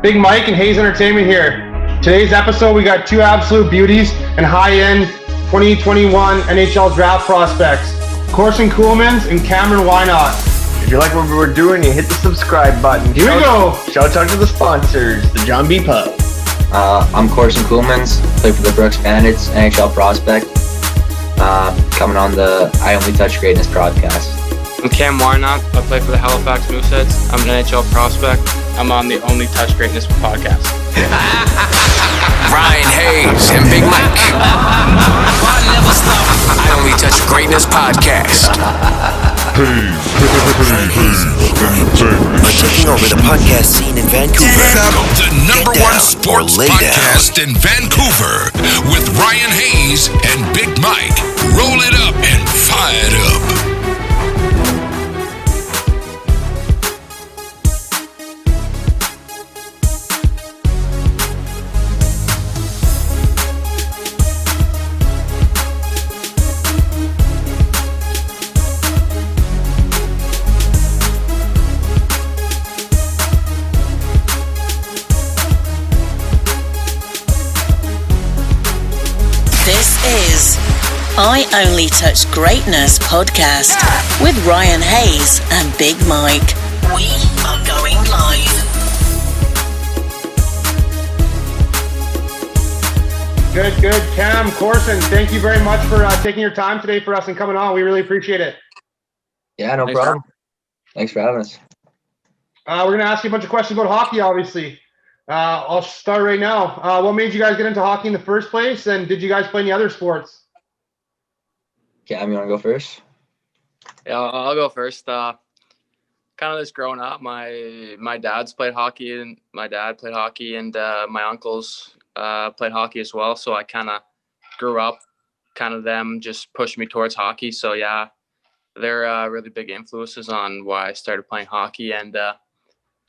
Big Mike and Hayes Entertainment here. Today's episode, we got two absolute beauties and high-end 2021 NHL draft prospects, Corson Ceulemans and Cameron Whynot. If you like what we're doing, you hit the subscribe button. Here we go. Shout out to the sponsors, the John B. Pub. I'm Corson Ceulemans, play for the Brooks Bandits, NHL prospect. Coming on the I Only Touch Greatness broadcast. I'm Cam Whynot. I play for the Halifax Mooseheads. I'm an NHL prospect. I'm on the Only Touch Greatness podcast. Ryan Hayes and Big Mike. I Only Touch Greatness podcast. Taking over the podcast scene in Vancouver. The number one sports podcast in Vancouver with Ryan Hayes and Big Mike. Roll it up and fire it up. I Only Touch Greatness podcast with Ryan Hayes and Big Mike. We are going live. Good. Cam, Corson, thank you very much for taking your time today for us and coming on. We really appreciate it. Yeah, no problem. Thanks for having us. We're going to ask you a bunch of questions about hockey, obviously. I'll start right now. What made you guys get into hockey in the first place, and did you guys play any other sports? Cam, you want to go first? Yeah, I'll go first. Kind of just growing up, my dad's played hockey, and my dad played hockey, and my uncles played hockey as well. So I kind of grew up, kind of them just pushed me towards hockey. So yeah, they're really big influences on why I started playing hockey. And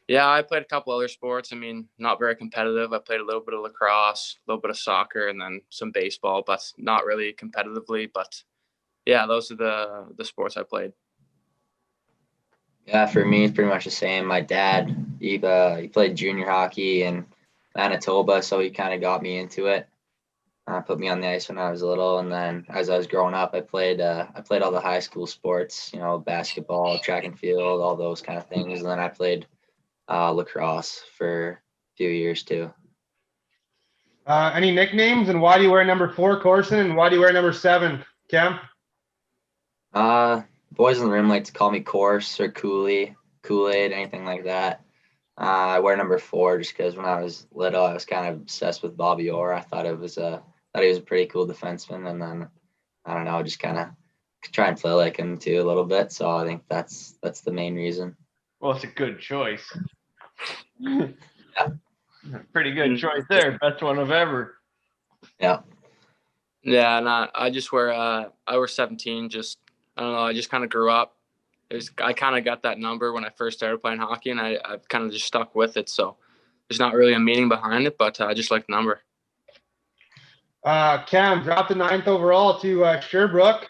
yeah, I played a couple other sports. I mean, not very competitive. I played a little bit of lacrosse, a little bit of soccer, and then some baseball, but not really competitively. But yeah, those are the sports I played. Yeah, for me, it's pretty much the same. My dad, he played junior hockey in Manitoba, so he kind of got me into it. Put me on the ice when I was little, and then as I was growing up, I played all the high school sports, basketball, track and field, all those kind of things. And then I played lacrosse for a few years too. Any nicknames, and why do you wear number 4, Corson, and why do you wear number 7, Cam? Boys in the room like to call me Corse or Kool-Aid, anything like that. I wear number 4 just because when I was little, I was kind of obsessed with Bobby Orr. I thought he was a pretty cool defenseman, and then I don't know, just kind of try and play like him too a little bit. So I think that's the main reason. Well, it's a good choice. Yeah. Pretty good choice there. Best one of ever. Yeah. Yeah, and I just wear I wear 17. Just I don't know. I just kind of grew up. I kind of got that number when I first started playing hockey, and I've kind of just stuck with it. So there's not really a meaning behind it, but I just like the number. Cam, dropped the 9th overall to Sherbrooke.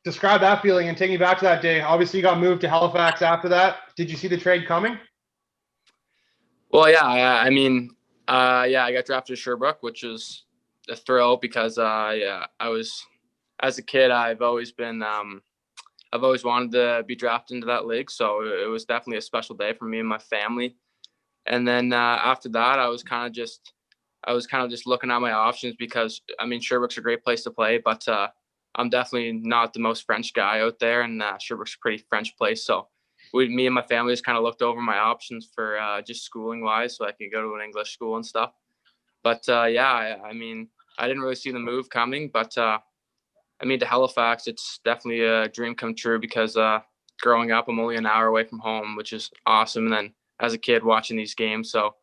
Describe that feeling and take me back to that day. Obviously, you got moved to Halifax after that. Did you see the trade coming? Well, yeah. I mean, I got drafted to Sherbrooke, which was a thrill because I was, as a kid, I've always wanted to be drafted into that league. So it was definitely a special day for me and my family. And then after that, I was kind of just looking at my options because, I mean, Sherbrooke's a great place to play, but I'm definitely not the most French guy out there, and Sherbrooke's a pretty French place. So me and my family just kind of looked over my options for just schooling wise, so I could go to an English school and stuff. But I mean, I didn't really see the move coming, but I mean, to Halifax, it's definitely a dream come true because growing up, I'm only an hour away from home, which is awesome. And then as a kid watching these games, so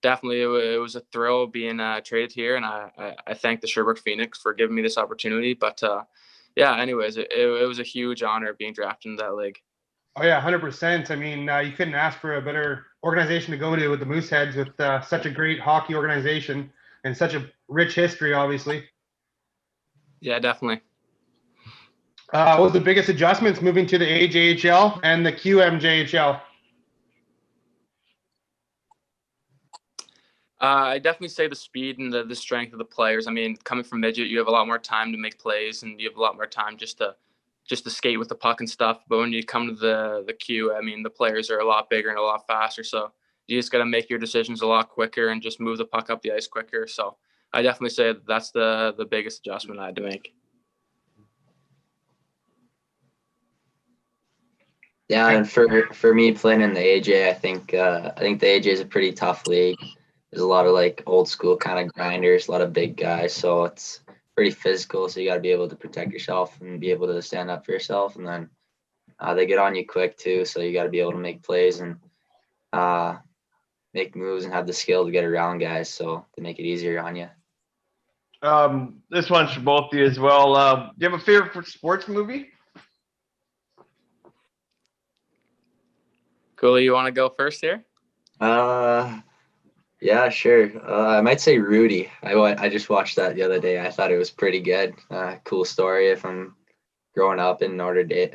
definitely it was a thrill being traded here. And I thank the Sherbrooke Phoenix for giving me this opportunity. But anyways, it was a huge honor being drafted into that league. Oh yeah, 100%. I mean, you couldn't ask for a better organization to go to with the Mooseheads, with such a great hockey organization and such a rich history, obviously. Yeah, definitely. What was the biggest adjustments moving to the AJHL and the QMJHL? I definitely say the speed and the strength of the players. I mean, coming from midget, you have a lot more time to make plays, and you have a lot more time just to skate with the puck and stuff. But when you come to the queue, I mean, the players are a lot bigger and a lot faster. So you just got to make your decisions a lot quicker and just move the puck up the ice quicker. So I definitely say that's the biggest adjustment I had to make. Yeah, and for me playing in the AJ, I think the AJ is a pretty tough league. There's a lot of like old school kind of grinders, a lot of big guys, so it's pretty physical. So you got to be able to protect yourself and be able to stand up for yourself. And then they get on you quick too, so you got to be able to make plays and make moves and have the skill to get around guys, so to make it easier on you. This one's for both of you as well. Do you have a favorite sports movie? Cooley, you want to go first here? Yeah, sure. I might say Rudy. I just watched that the other day. I thought it was pretty good. Cool story. If I'm growing up in Notre Dame,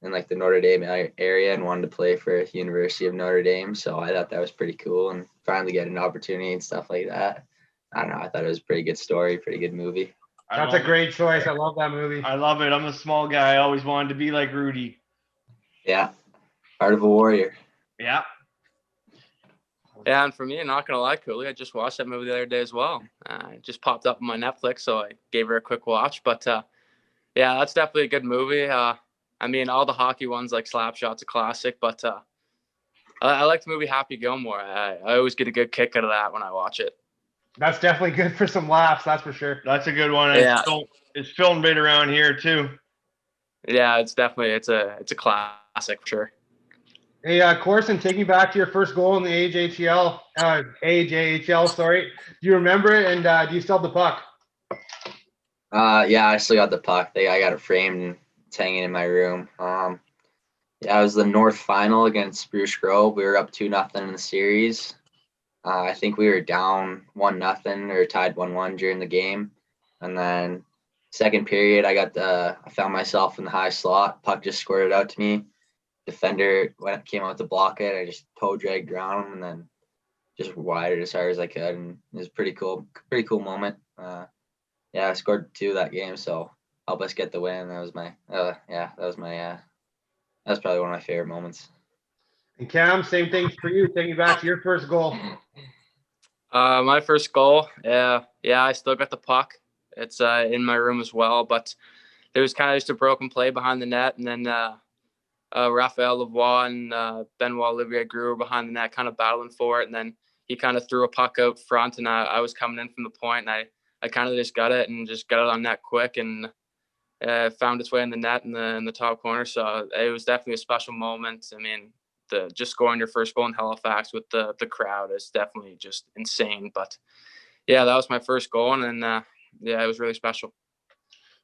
in like the Notre Dame area, and wanted to play for University of Notre Dame, so I thought that was pretty cool. And finally get an opportunity and stuff like that. I don't know. I thought it was a pretty good story, pretty good movie. That's a great choice. I love that movie. I love it. I'm a small guy. I always wanted to be like Rudy. Yeah, Heart of a Warrior. Yeah. Yeah, and for me, not gonna lie, Cooley, I just watched that movie the other day as well. It just popped up on my Netflix, so I gave her a quick watch. But yeah, that's definitely a good movie. I mean, all the hockey ones like Slapshot's a classic, but I like the movie Happy Gilmore. I always get a good kick out of that when I watch it. That's definitely good for some laughs, that's for sure. That's a good one. Yeah. It's filmed right around here too. Yeah, it's a classic for sure. Hey, Corson, take me back to your first goal in the AJHL, sorry. Do you remember it, and do you still have the puck? Yeah, I still got the puck. I got it framed and it's hanging in my room. Yeah, it was the North final against Spruce Grove. We were up 2-0 in the series. I think we were down 1-0 or tied 1-1 during the game. And then second period, I found myself in the high slot. Puck just squirted out to me. Defender came out to block it. I just toe dragged around him and then just wired it as hard as I could. And it was pretty cool moment. Yeah, I scored 2 that game, so helped us get the win. That was probably one of my favorite moments. And Cam, same thing for you. Take me back to your first goal. My first goal, yeah, I still got the puck. It's in my room as well, but there was kind of just a broken play behind the net, and then Raphael Lavoie and Benoit Olivier Greer behind the net kind of battling for it, and then he kind of threw a puck out front, and I was coming in from the point, and I kind of just got it on net quick, and found its way in the net in the top corner. So it was definitely a special moment. I mean, just scoring your first goal in Halifax with the crowd is definitely just insane. But yeah, that was my first goal, and yeah, it was really special.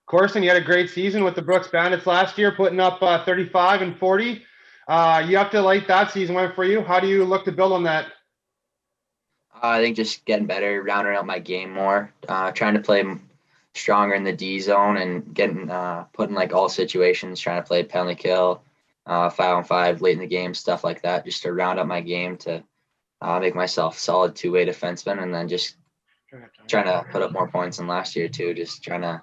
Corson, you had a great season with the Brooks Bandits last year, putting up 35 and 40. You have to like that season went for you. How do you look to build on that? I think just getting better, rounding out my game more, trying to play stronger in the D zone and getting put in like all situations, trying to play penalty kill, 5-on-5 late in the game, stuff like that, just to round up my game to make myself a solid two-way defenseman, and then just trying to put up more points than last year too. Just trying to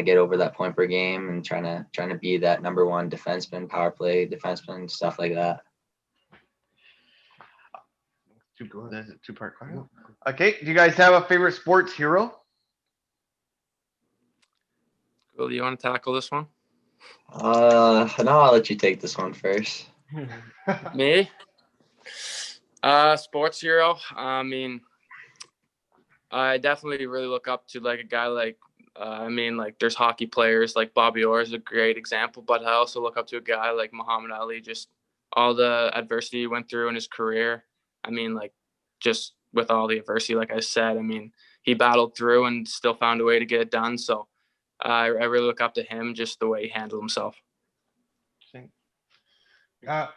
get over that point per game and trying to be that number one defenseman, power play defenseman, stuff like that. That's a two-part question. Okay, do you guys have a favorite sports hero? Cool, do you want to tackle this one? No, I'll let you take this one first. Me? Sports hero. I mean, I definitely really look up to like a guy like, there's hockey players like Bobby Orr is a great example, but I also look up to a guy like Muhammad Ali, just all the adversity he went through in his career. I mean, like, just with all the adversity, like I said, I mean, he battled through and still found a way to get it done. So I really look up to him, just the way he handled himself. Go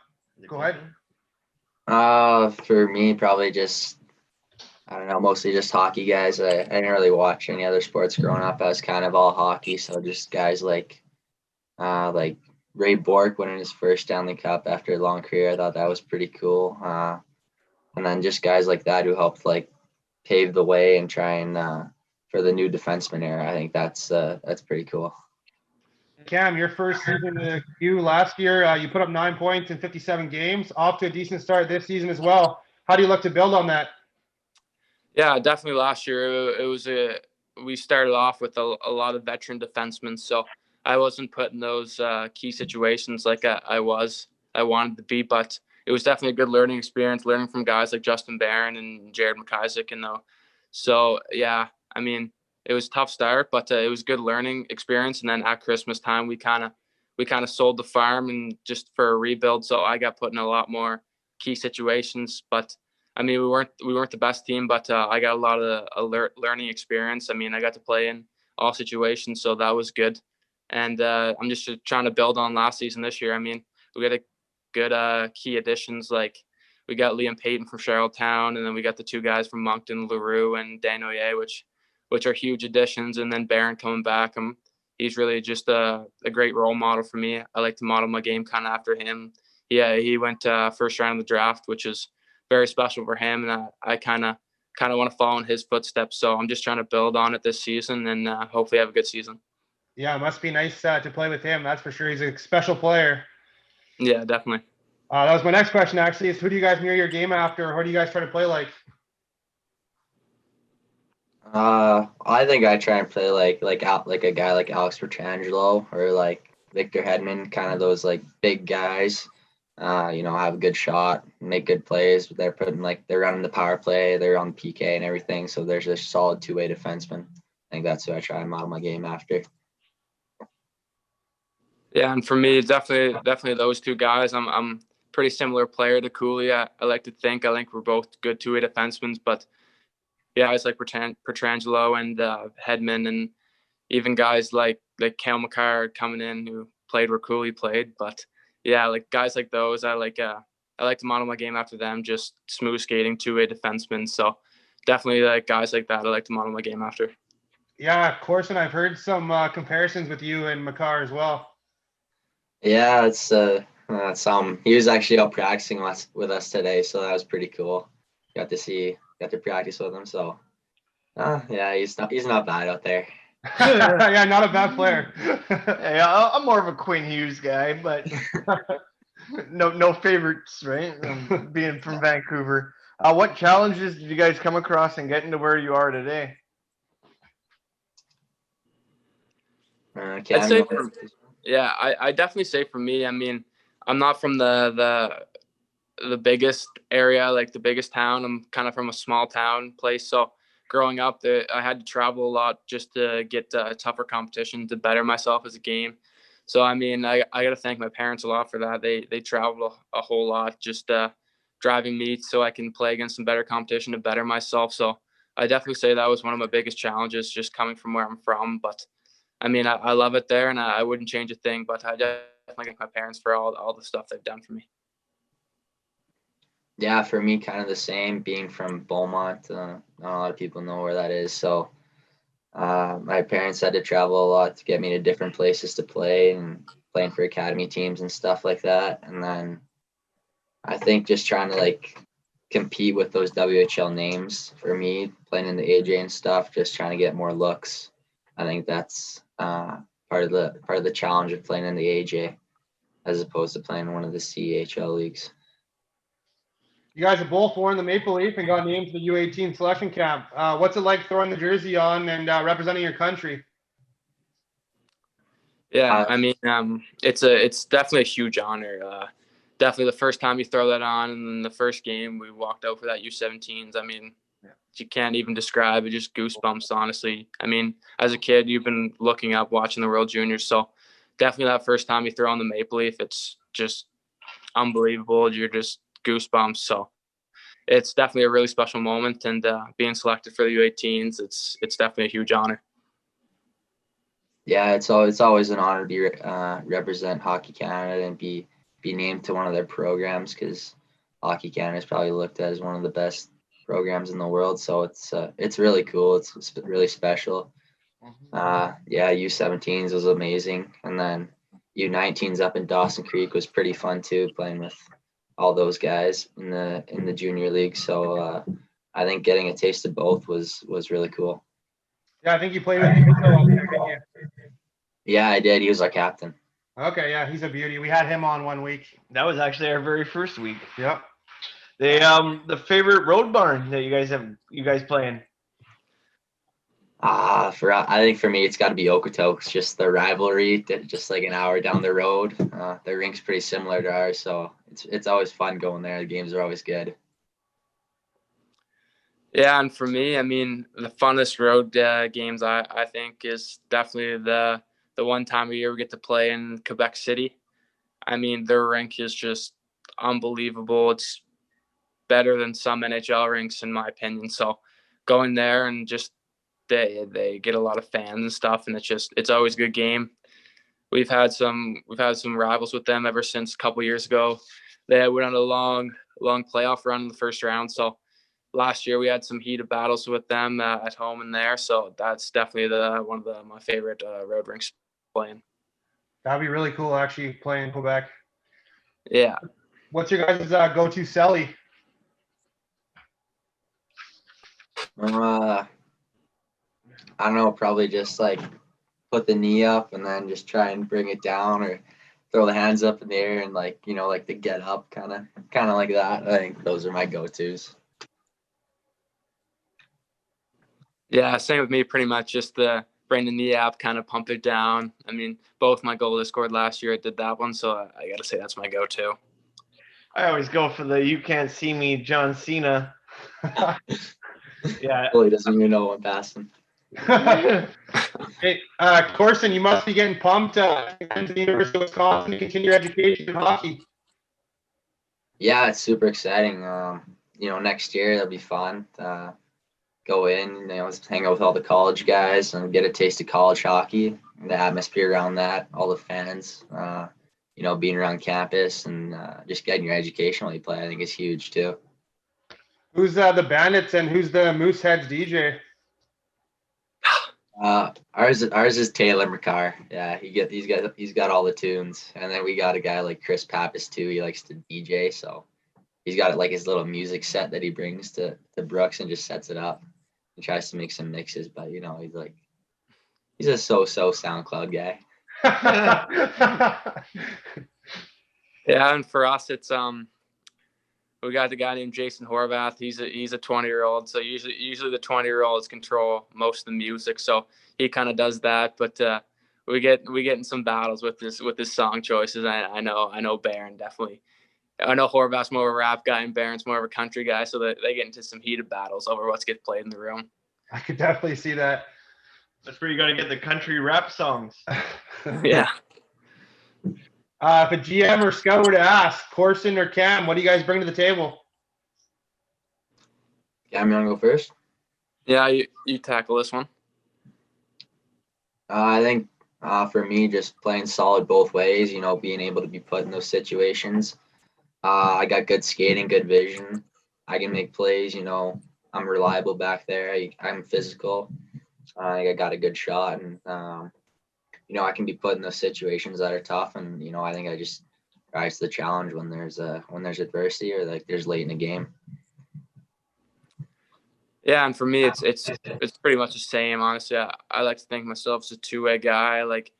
ahead. For me, probably just, I don't know, mostly just hockey guys. I didn't really watch any other sports growing up. I was kind of all hockey. So just guys like Ray Bourque winning his first Stanley Cup after a long career. I thought that was pretty cool. And then just guys like that who helped like pave the way and try and for the new defenseman era. I think that's pretty cool. Cam, your first season with you last year, you put up 9 points in 57 games, off to a decent start this season as well. How do you look to build on that? Yeah, definitely last year we started off with a lot of veteran defensemen, so I wasn't put in those key situations like I wanted to be, but it was definitely a good learning experience, learning from guys like Justin Barron and Jared McIsaac, so yeah, I mean, it was a tough start, but it was good learning experience. And then at Christmas time, we kind of sold the farm and just for a rebuild. So I got put in a lot more key situations. But I mean, we weren't the best team, but I got a lot of learning experience. I mean, I got to play in all situations, so that was good. And I'm just trying to build on last season this year. I mean, we got a good key additions like. We got Liam Payton from Charlottetown, and then we got the 2 guys from Moncton, Leroux, and Danoyer, which are huge additions. And then Barron coming back. He's really just a great role model for me. I like to model my game kind of after him. Yeah, he went first round of the draft, which is very special for him. And I kind of want to follow in his footsteps. So I'm just trying to build on it this season and hopefully have a good season. Yeah, it must be nice to play with him. That's for sure. He's a special player. Yeah, definitely. That was my next question, actually, is who do you guys mirror your game after? Or who do you guys try to play like? I think I try and play like a guy like Alex Petrangelo or like Victor Hedman, kind of those like big guys. Have a good shot, make good plays. They're running the power play, they're on PK and everything. So there's a solid 2-way defenseman. I think that's who I try and model my game after. Yeah, and for me, definitely those 2 guys. I'm pretty similar player to Cooley. I like to think. I think we're both good 2-way defensemen, but yeah, guys like Petrangelo and Hedman, and even guys like Cale Makar coming in who played where Cooley played. But yeah, like guys like those, I like to model my game after them. Just smooth skating 2-way defensemen. So definitely like guys like that, I like to model my game after. Yeah, Corson, I've heard some comparisons with you and Makar as well. Yeah, it's he was actually out practicing with us today, so that was pretty cool. Got to practice with him, so yeah, he's not bad out there. Yeah, not a bad player. Yeah, I'm more of a Quinn Hughes guy, but no favorites, right? Being from Vancouver. What challenges did you guys come across in getting to where you are today? I'd say I definitely say for me, I mean, I'm not from the biggest area, like the biggest town. I'm kind of from a small town place. So growing up, I had to travel a lot just to get tougher competition to better myself as a game. So, I mean, I got to thank my parents a lot for that. They traveled a whole lot, just driving me so I can play against some better competition to better myself. So I definitely say that was one of my biggest challenges, just coming from where I'm from. But I mean, I love it there, and I wouldn't change a thing, but I definitely thank my parents for all the stuff they've done for me. Yeah, for me, kind of the same, being from Beaumont. Not a lot of people know where that is. So my parents had to travel a lot to get me to different places to play and playing for academy teams and stuff like that. And then I think just trying to like compete with those WHL names for me, playing in the AJ and stuff, just trying to get more looks. I think that's part of the challenge of playing in the AJ as opposed to playing in one of the CHL leagues. You guys have both worn the Maple Leaf and got named to the U18 selection camp. What's it like throwing the jersey on and representing your country? Yeah, I mean, it's definitely a huge honor. Definitely the first time you throw that on, and then the first game we walked out for that U17s. I mean, you can't even describe it. Just goosebumps, honestly. I mean, as a kid, you've been looking up, watching the World Juniors, so definitely that first time you throw on the Maple Leaf, it's just unbelievable. You're just goosebumps. So it's definitely a really special moment, and being selected for the U18s, it's definitely a huge honor. Yeah, it's always an honor to be represent Hockey Canada and be named to one of their programs, because Hockey Canada is probably looked at as one of the best programs in the world. So it's really cool. It's really special. Yeah, U17s was amazing, and then U19s up in Dawson Creek was pretty fun too, playing with all those guys in the junior league. So I think getting a taste of both was really cool. Yeah, I think you played with Nico up there, didn't you? Yeah, I did. He was our captain. Okay, yeah, he's a beauty. We had him on one week. That was actually our very first week. Yep. The favorite road barn that you guys playing? I think for me, it's got to be Okotoks. It's just the rivalry, just like an hour down the road. The rink's pretty similar to ours, so it's always fun going there. The games are always good. Yeah, and for me, I mean, the funnest road games I think is definitely the one time a year we get to play in Quebec City. I mean, their rink is just unbelievable. It's better than some NHL rinks in my opinion. So going there and just they get a lot of fans and stuff, and it's always a good game. We've had some rivals with them ever since a couple years ago. They went on a long playoff run in the first round. So last year we had some heated battles with them at home and there. So that's definitely one of my favorite road rinks playing. That'd be really cool, actually, playing in Quebec. Yeah. What's your guys' go-to celly? I don't know, probably just like put the knee up and then just try and bring it down, or throw the hands up in the air and like the get up kind of like that. I think those are my go-tos. Yeah, same with me, pretty much just the bring the knee up, kind of pump it down. I mean, both my goals I scored last year, I did that one, so I got to say that's my go-to. I always go for the "you can't see me" John Cena. Yeah. Well, he doesn't even know I'm passing. Hey, Corson, you must be getting pumped to the University of Wisconsin to continue your education in hockey. Yeah, it's super exciting. Next year it'll be fun. Go in, hang out with all the college guys and get a taste of college hockey, the atmosphere around that, all the fans, being around campus and just getting your education while you play, I think is huge too. Who's the Bandits and who's the Mooseheads DJ? Ours is Taylor McCarr. Yeah, he's got all the tunes, and then we got a guy like Chris Pappas too. He likes to DJ, so he's got like his little music set that he brings to Brooks and just sets it up and tries to make some mixes. But he's a so SoundCloud guy. Yeah, and for us, it's we got the guy named Jason Horvath. He's a 20-year-old, so usually the 20-year-olds control most of the music, so he kind of does that. But we get in some battles with his song choices. I know Barron definitely. I know Horvath's more of a rap guy and Barron's more of a country guy, so that they get into some heated battles over what gets played in the room. I could definitely see that. That's where you got to get the country rap songs. Yeah. If a GM or scout were to ask, Corson or Cam, what do you guys bring to the table? Cam, you want to go first? Yeah, you tackle this one. I think for me, just playing solid both ways, being able to be put in those situations. I got good skating, good vision. I can make plays, I'm reliable back there. I'm physical. I got a good shot, and I can be put in those situations that are tough, and I think I just rise to the challenge when there's adversity or like there's late in the game. Yeah, and for me, it's pretty much the same. Honestly, I like to think of myself as a two-way guy. I like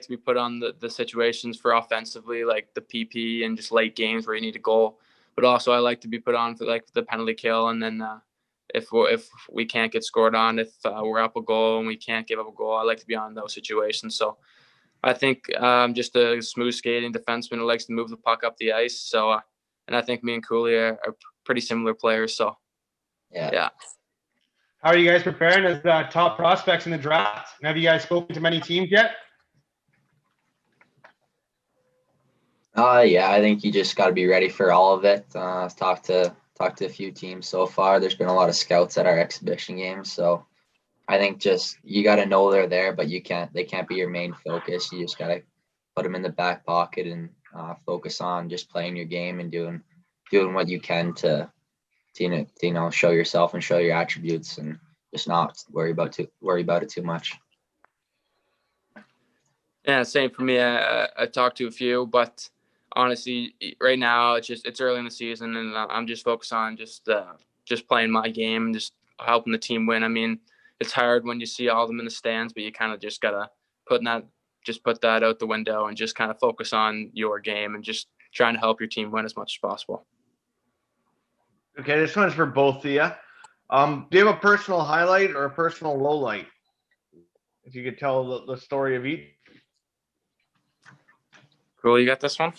to be put on the situations for offensively, like the PP and just late games where you need a goal. But also, I like to be put on for like the penalty kill, and then if we can't get scored on, if we're up a goal and we can't give up a goal, I like to be on those situations. So I think I'm just a smooth skating defenseman who likes to move the puck up the ice. So and I think me and Cooley are pretty similar players. So yeah. How are you guys preparing as top prospects in the draft? Have you guys spoken to many teams yet? Yeah, I think you just got to be ready for all of it. Talked to a few teams so far. There's been a lot of scouts at our exhibition games, so I think just you got to know they're there, but they can't be your main focus. You just got to put them in the back pocket and focus on just playing your game and doing what you can to show yourself and show your attributes, and just not worry about it too much. Yeah, same for me. I talked to a few, but honestly, right now it's early in the season, and I'm just focused on just just playing my game and just helping the team win. I mean, it's hard when you see all of them in the stands, but you kind of just gotta put that out the window and just kind of focus on your game and just trying to help your team win as much as possible. Okay, this one's for both of you. Do you have a personal highlight or a personal low light? If you could tell the story of each. Cool, you got this one?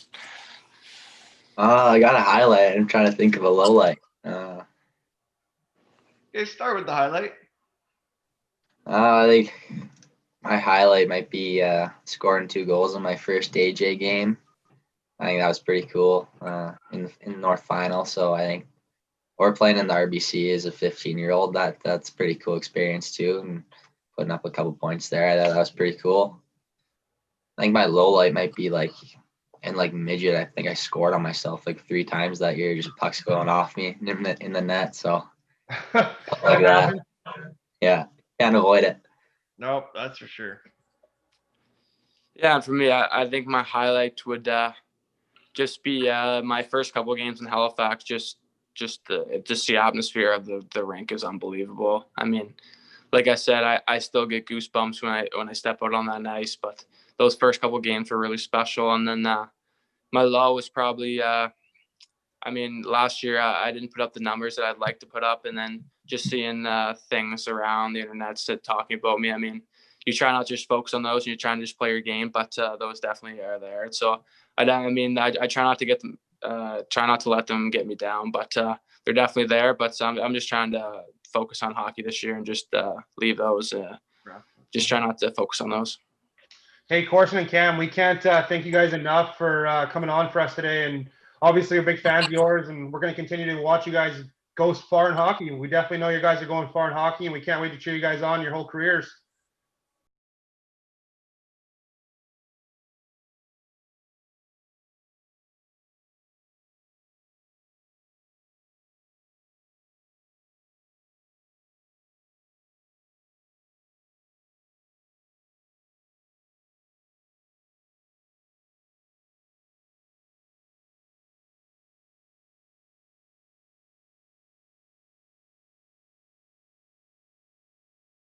I got a highlight. I'm trying to think of a low light. Okay, start with the highlight. I think my highlight might be scoring 2 goals in my first AJ game. I think that was pretty cool in the North Final. So I think, or playing in the RBC as a 15-year-old, that's a pretty cool experience too. And putting up a couple points there, I thought that was pretty cool. I think my low light might be like in like midget. I think I scored on myself like 3 times that year, just pucks going off me in the net. So like that, yeah, can't avoid it. Nope, that's for sure. Yeah, and for me, I think my highlight would just be my first couple of games in Halifax. Just the atmosphere of the rink is unbelievable. I mean, like I said, I still get goosebumps when I step out on that ice. But those first couple of games were really special. And then my low was probably, I mean, last year I didn't put up the numbers that I'd like to put up, and then just seeing things around the internet talking about me. I mean, you try not to just focus on those, and you're trying to just play your game, but those definitely are there. So I try not to get them, try not to let them get me down, but they're definitely there. But I'm just trying to focus on hockey this year and just leave those. Just try not to focus on those. Hey, Corson and Cam, we can't thank you guys enough for coming on for us today. And obviously, we're big fans of yours, and we're going to continue to watch you guys go far in hockey. We definitely know you guys are going far in hockey, and we can't wait to cheer you guys on your whole careers.